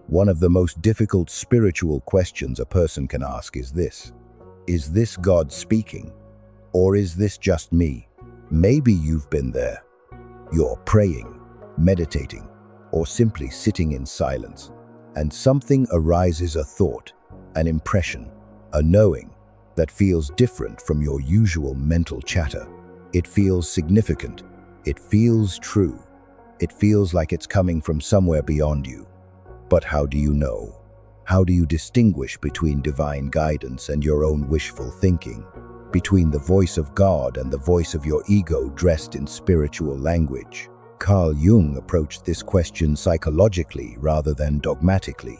One of the most difficult spiritual questions a person can ask is this: is this God speaking? Or is this just me? Maybe you've been there. You're praying, meditating, or simply sitting in silence, and something arises, a thought, an impression, a knowing that feels different from your usual mental chatter. It feels significant. It feels true. It feels like it's coming from somewhere beyond you. But how do you know? How do you distinguish between divine guidance and your own wishful thinking? Between the voice of God and the voice of your ego dressed in spiritual language? Carl Jung approached this question psychologically rather than dogmatically,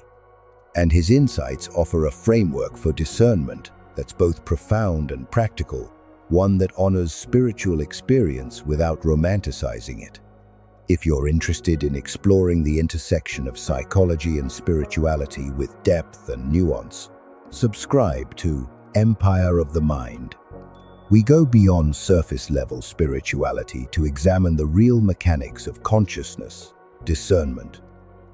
and his insights offer a framework for discernment that's both profound and practical, one that honors spiritual experience without romanticizing it. If you're interested in exploring the intersection of psychology and spirituality with depth and nuance, subscribe to Empire of the Mind. We go beyond surface-level spirituality to examine the real mechanics of consciousness, discernment,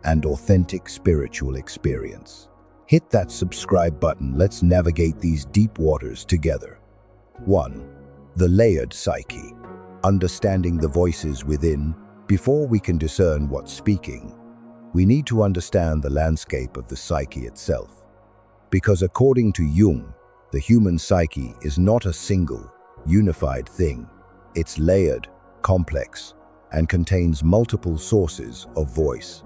and authentic spiritual experience. Hit that subscribe button. Let's navigate these deep waters together. 1. The layered psyche. Understanding the voices within. Before we can discern what's speaking, we need to understand the landscape of the psyche itself. Because according to Jung, the human psyche is not a single, unified thing. It's layered, complex, and contains multiple sources of voice.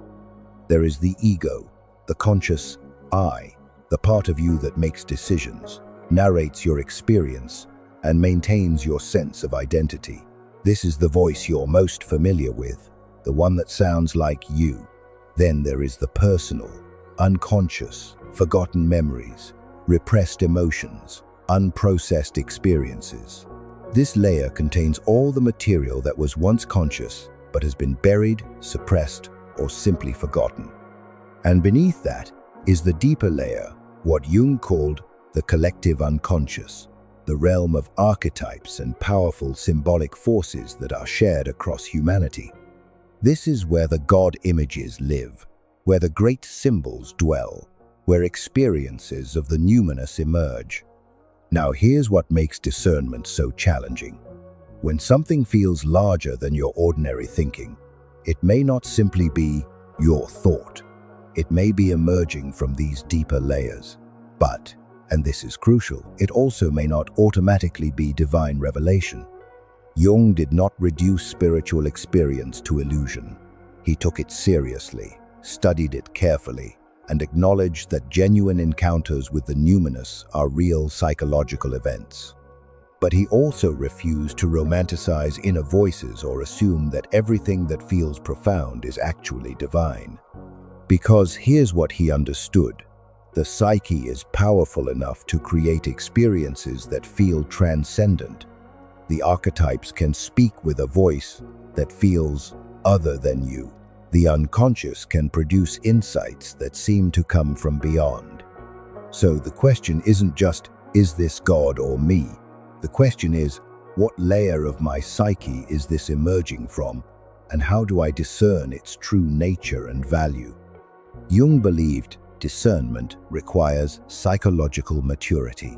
There is the ego, the conscious I, the part of you that makes decisions, narrates your experience, and maintains your sense of identity. This is the voice you're most familiar with, the one that sounds like you. Then there is the personal, unconscious, forgotten memories, repressed emotions, unprocessed experiences. This layer contains all the material that was once conscious but has been buried, suppressed, or simply forgotten. And beneath that is the deeper layer, what Jung called the collective unconscious, the realm of archetypes and powerful symbolic forces that are shared across humanity. This is where the God images live, where the great symbols dwell, where experiences of the numinous emerge. Now here's what makes discernment so challenging. When something feels larger than your ordinary thinking, it may not simply be your thought. It may be emerging from these deeper layers. But, and this is crucial, it also may not automatically be divine revelation. Jung did not reduce spiritual experience to illusion. He took it seriously, studied it carefully, and acknowledged that genuine encounters with the numinous are real psychological events. But he also refused to romanticize inner voices or assume that everything that feels profound is actually divine. Because here's what he understood: the psyche is powerful enough to create experiences that feel transcendent. The archetypes can speak with a voice that feels other than you. The unconscious can produce insights that seem to come from beyond. So the question isn't just, is this God or me? The question is, what layer of my psyche is this emerging from, and how do I discern its true nature and value? Jung believed discernment requires psychological maturity.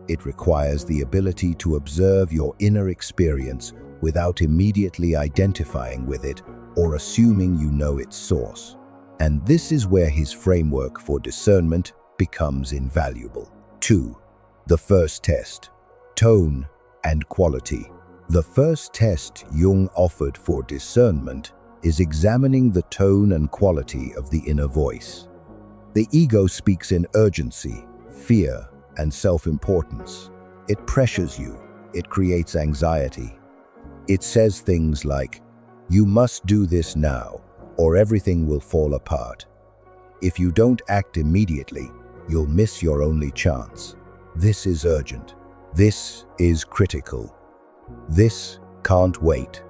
It requires the ability to observe your inner experience without immediately identifying with it or assuming you know its source. And this is where his framework for discernment becomes invaluable. 2. The first test: tone and quality. The first test Jung offered for discernment is examining the tone and quality of the inner voice. The ego speaks in urgency, fear, and self-importance. It pressures you. It creates anxiety. It says things like, "You must do this now, or everything will fall apart. If you don't act immediately, you'll miss your only chance. This is urgent. This is critical. This can't wait."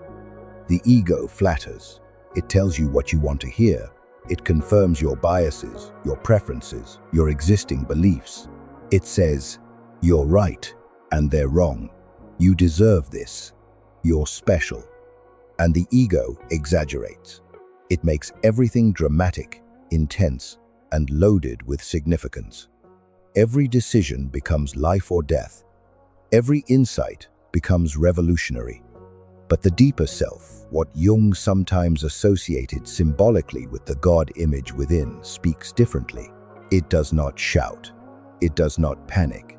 The ego flatters. It tells you what you want to hear. It confirms your biases, your preferences, your existing beliefs. It says, "You're right, and they're wrong. You deserve this. You're special." And the ego exaggerates. It makes everything dramatic, intense, and loaded with significance. Every decision becomes life or death. Every insight becomes revolutionary. But the deeper self, what Jung sometimes associated symbolically with the God image within, speaks differently. It does not shout. It does not panic.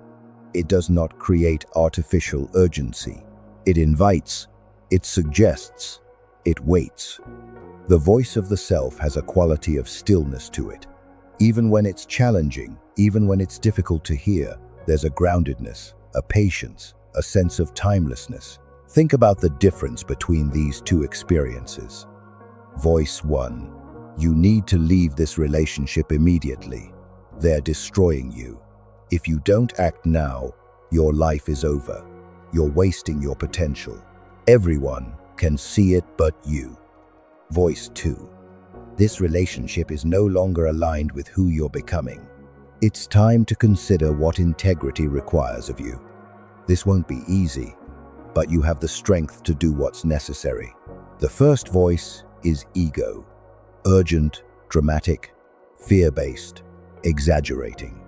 It does not create artificial urgency. It invites. It suggests. It waits. The voice of the self has a quality of stillness to it. Even when it's challenging, even when it's difficult to hear, there's a groundedness, a patience, a sense of timelessness. Think about the difference between these two experiences. Voice 1. You need to leave this relationship immediately. They're destroying you. If you don't act now, your life is over. You're wasting your potential. Everyone can see it but you. Voice 2. This relationship is no longer aligned with who you're becoming. It's time to consider what integrity requires of you. This won't be easy, but you have the strength to do what's necessary. The first voice is ego. Urgent, dramatic, fear-based, exaggerating.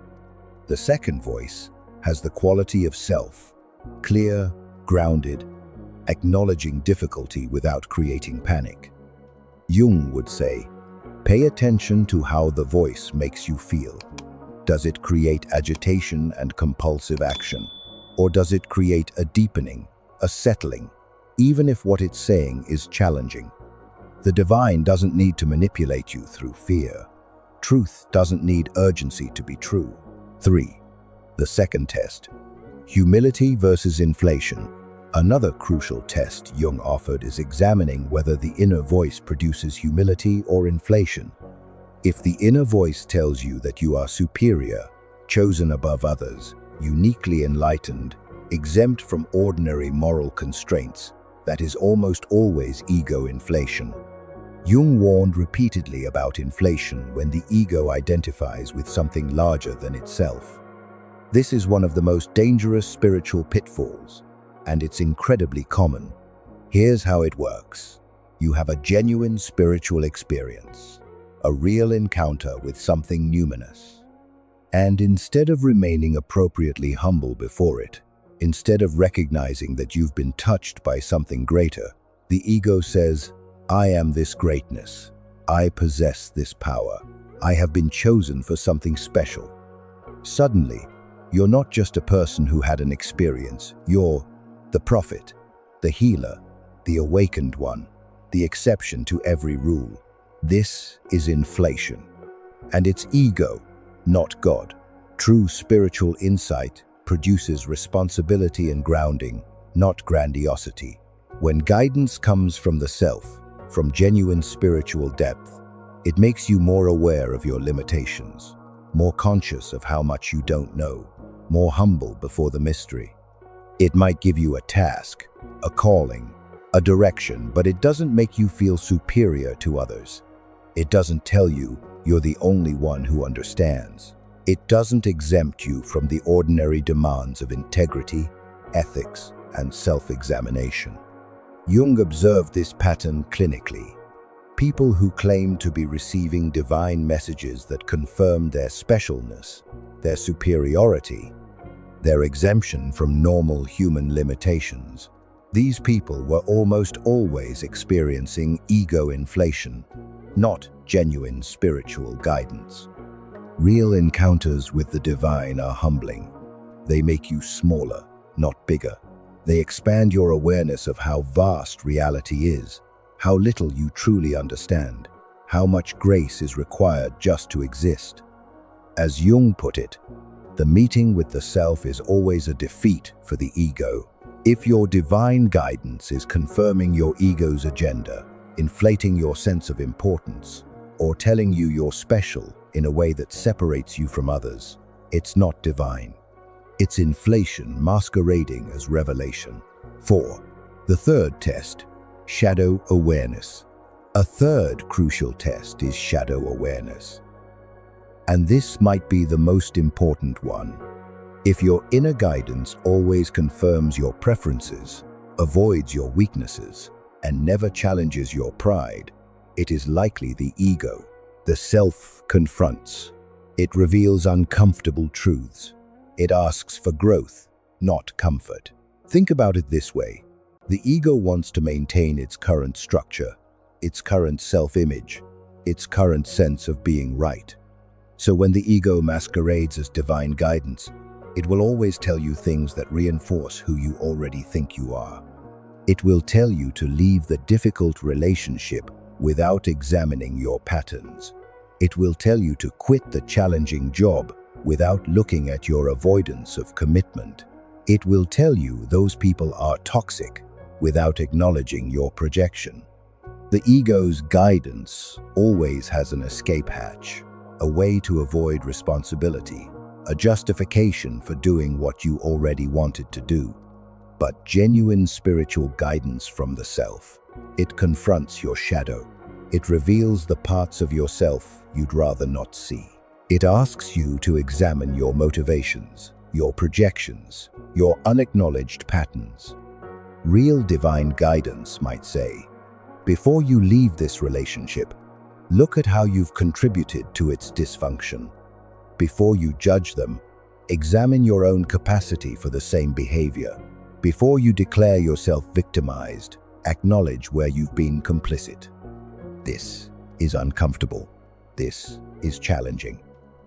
The second voice has the quality of self, clear, grounded, acknowledging difficulty without creating panic. Jung would say, pay attention to how the voice makes you feel. Does it create agitation and compulsive action? Or does it create a deepening, a settling, even if what it's saying is challenging? The divine doesn't need to manipulate you through fear. Truth doesn't need urgency to be true. 3. The second test. Humility versus inflation. Another crucial test Jung offered is examining whether the inner voice produces humility or inflation. If the inner voice tells you that you are superior, chosen above others, uniquely enlightened, exempt from ordinary moral constraints, that is almost always ego inflation. Jung warned repeatedly about inflation when the ego identifies with something larger than itself. This is one of the most dangerous spiritual pitfalls, and it's incredibly common. Here's how it works. You have a genuine spiritual experience, a real encounter with something numinous. And instead of remaining appropriately humble before it, instead of recognizing that you've been touched by something greater, the ego says, I am this greatness. I possess this power. I have been chosen for something special. Suddenly, you're not just a person who had an experience. You're the prophet, the healer, the awakened one, the exception to every rule. This is inflation. And it's ego, not God. True spiritual insight produces responsibility and grounding, not grandiosity. When guidance comes from the self, from genuine spiritual depth, it makes you more aware of your limitations, more conscious of how much you don't know, more humble before the mystery. It might give you a task, a calling, a direction, but it doesn't make you feel superior to others. It doesn't tell you you're the only one who understands. It doesn't exempt you from the ordinary demands of integrity, ethics, and self-examination. Jung observed this pattern clinically. People who claim to be receiving divine messages that confirm their specialness, their superiority, their exemption from normal human limitations. These people were almost always experiencing ego inflation, not genuine spiritual guidance. Real encounters with the divine are humbling. They make you smaller, not bigger. They expand your awareness of how vast reality is, how little you truly understand, how much grace is required just to exist. As Jung put it, the meeting with the self is always a defeat for the ego. If your divine guidance is confirming your ego's agenda, inflating your sense of importance, or telling you you're special in a way that separates you from others, it's not divine. It's inflation masquerading as revelation. 4. The third test, shadow awareness. A third crucial test is shadow awareness. And this might be the most important one. If your inner guidance always confirms your preferences, avoids your weaknesses, and never challenges your pride, it is likely the ego, the self, confronts. It reveals uncomfortable truths. It asks for growth, not comfort. Think about it this way. The ego wants to maintain its current structure, its current self-image, its current sense of being right. So when the ego masquerades as divine guidance, it will always tell you things that reinforce who you already think you are. It will tell you to leave the difficult relationship without examining your patterns. It will tell you to quit the challenging job without looking at your avoidance of commitment. It will tell you those people are toxic without acknowledging your projection. The ego's guidance always has an escape hatch, a way to avoid responsibility, a justification for doing what you already wanted to do. But genuine spiritual guidance from the self, it confronts your shadow. It reveals the parts of yourself you'd rather not see. It asks you to examine your motivations, your projections, your unacknowledged patterns. Real divine guidance might say, before you leave this relationship, look at how you've contributed to its dysfunction. Before you judge them, examine your own capacity for the same behavior. Before you declare yourself victimized, acknowledge where you've been complicit. This is uncomfortable. This is challenging.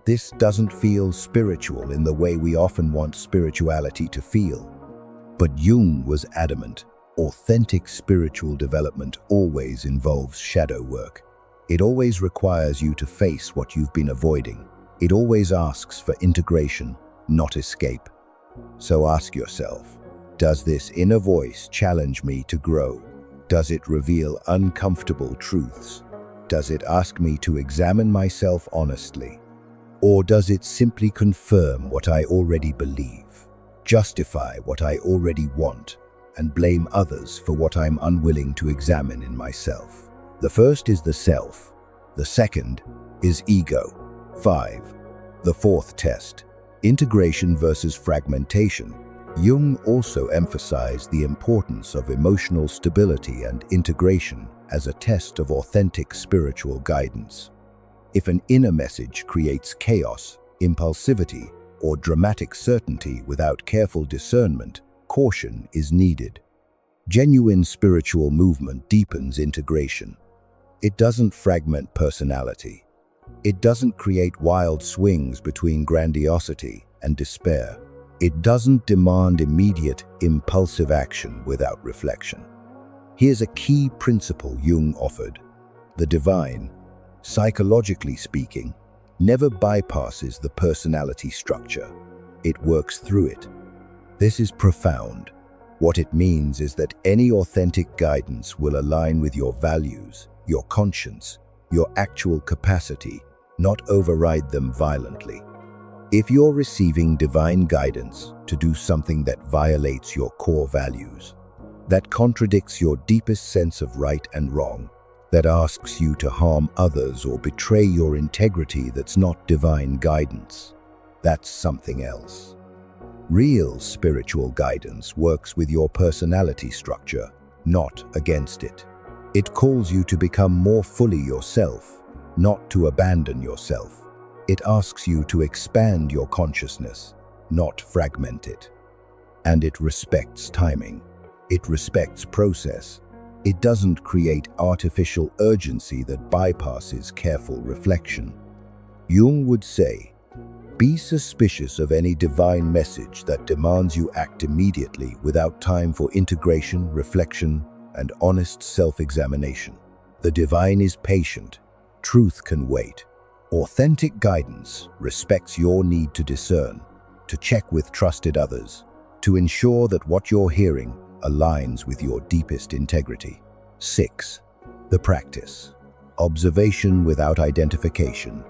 This doesn't feel spiritual in the way we often want spirituality to feel. But Jung was adamant. Authentic spiritual development always involves shadow work. It always requires you to face what you've been avoiding. It always asks for integration, not escape. So ask yourself, does this inner voice challenge me to grow? Does it reveal uncomfortable truths? Does it ask me to examine myself honestly? Or does it simply confirm what I already believe, justify what I already want, and blame others for what I'm unwilling to examine in myself? The first is the self. The second is ego. 5. The fourth test, integration versus fragmentation. Jung also emphasized the importance of emotional stability and integration as a test of authentic spiritual guidance. If an inner message creates chaos, impulsivity, or dramatic certainty without careful discernment, caution is needed. Genuine spiritual movement deepens integration. It doesn't fragment personality. It doesn't create wild swings between grandiosity and despair. It doesn't demand immediate, impulsive action without reflection. Here's a key principle Jung offered. The divine, psychologically speaking, never bypasses the personality structure. It works through it. This is profound. What it means is that any authentic guidance will align with your values, your conscience, your actual capacity, not override them violently. If you're receiving divine guidance to do something that violates your core values, that contradicts your deepest sense of right and wrong, that asks you to harm others or betray your integrity, that's not divine guidance. That's something else. Real spiritual guidance works with your personality structure, not against it. It calls you to become more fully yourself, not to abandon yourself. It asks you to expand your consciousness, not fragment it. And it respects timing. It respects process. It doesn't create artificial urgency that bypasses careful reflection. Jung would say, be suspicious of any divine message that demands you act immediately without time for integration, reflection, and honest self-examination. The divine is patient. Truth can wait. Authentic guidance respects your need to discern, to check with trusted others, to ensure that what you're hearing aligns with your deepest integrity. 6. The practice. Observation without identification.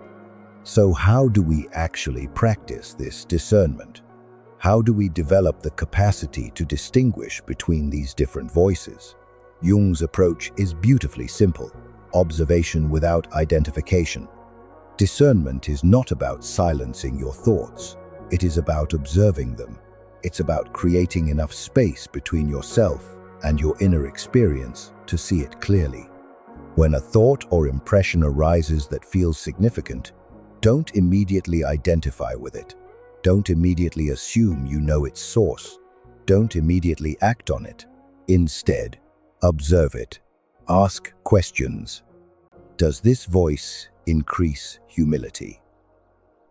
So how do we actually practice this discernment? How do we develop the capacity to distinguish between these different voices? Jung's approach is beautifully simple. Observation without identification. Discernment is not about silencing your thoughts. It is about observing them. It's about creating enough space between yourself and your inner experience to see it clearly. When a thought or impression arises that feels significant, Don't immediately identify with it. Don't immediately assume you know its source. Don't immediately act on it. Instead, observe it. Ask questions. Does this voice increase humility?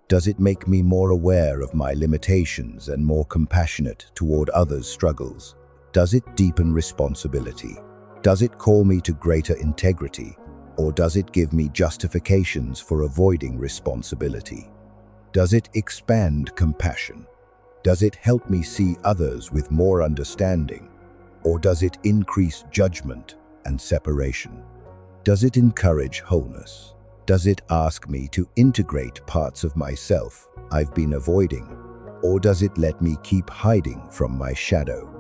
Does it make me more aware of my limitations and more compassionate toward others' struggles? Does it deepen responsibility? Does it call me to greater integrity? Or does it give me justifications for avoiding responsibility? Does it expand compassion? Does it help me see others with more understanding? Or does it increase judgment and separation? Does it encourage wholeness? Does it ask me to integrate parts of myself I've been avoiding? Or does it let me keep hiding from my shadow?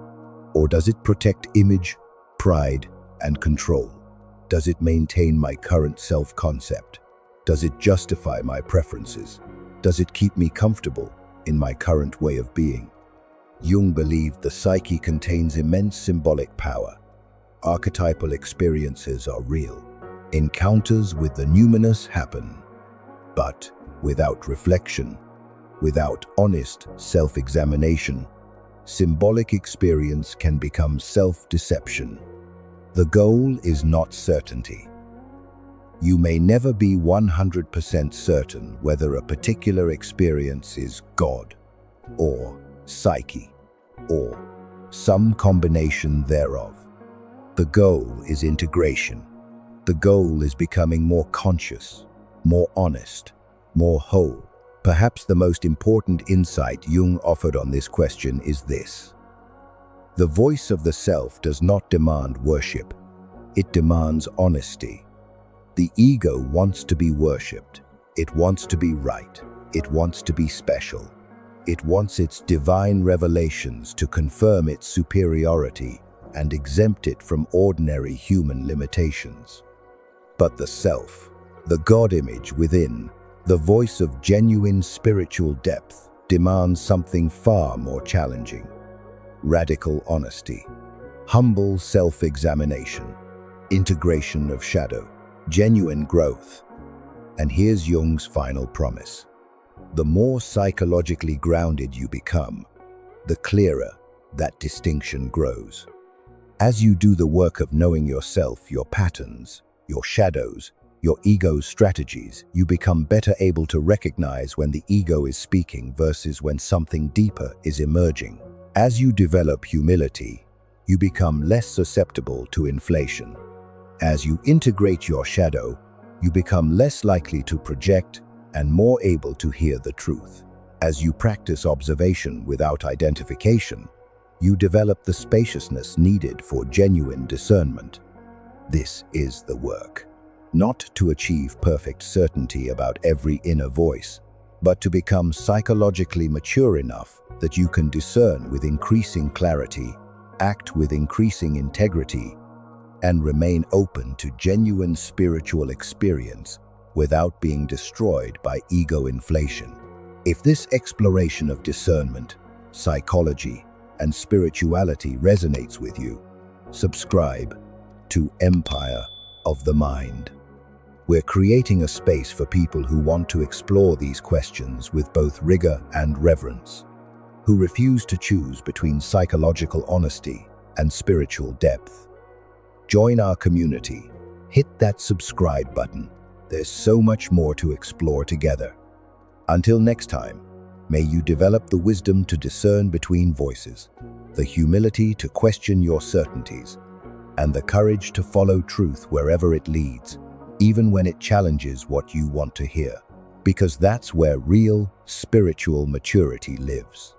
Or does it protect image, pride, and control? Does it maintain my current self-concept? Does it justify my preferences? Does it keep me comfortable in my current way of being? Jung believed the psyche contains immense symbolic power. Archetypal experiences are real. Encounters with the numinous happen, but without reflection, without honest self-examination, symbolic experience can become self-deception. The goal is not certainty. You may never be 100% certain whether a particular experience is God, or psyche, or some combination thereof. The goal is integration. The goal is becoming more conscious, more honest, more whole. Perhaps the most important insight Jung offered on this question is this: the voice of the self does not demand worship. It demands honesty. The ego wants to be worshipped. It wants to be right. It wants to be special. It wants its divine revelations to confirm its superiority and exempt it from ordinary human limitations. But the self, the God image within, the voice of genuine spiritual depth, demands something far more challenging: radical honesty, humble self-examination, integration of shadow, genuine growth. And here's Jung's final promise: the more psychologically grounded you become, the clearer that distinction grows. As you do the work of knowing yourself, your patterns, your shadows, your ego's strategies, you become better able to recognize when the ego is speaking versus when something deeper is emerging. As you develop humility, you become less susceptible to inflation. As you integrate your shadow, you become less likely to project and more able to hear the truth. As you practice observation without identification, you develop the spaciousness needed for genuine discernment. This is the work. Not to achieve perfect certainty about every inner voice, but to become psychologically mature enough that you can discern with increasing clarity, act with increasing integrity, and remain open to genuine spiritual experience without being destroyed by ego inflation. If this exploration of discernment, psychology, and spirituality resonates with you, subscribe to Empire of the Mind. We're creating a space for people who want to explore these questions with both rigor and reverence, who refuse to choose between psychological honesty and spiritual depth. Join our community. Hit that subscribe button. There's so much more to explore together. Until next time, may you develop the wisdom to discern between voices, the humility to question your certainties, and the courage to follow truth wherever it leads, even when it challenges what you want to hear, because that's where real spiritual maturity lives.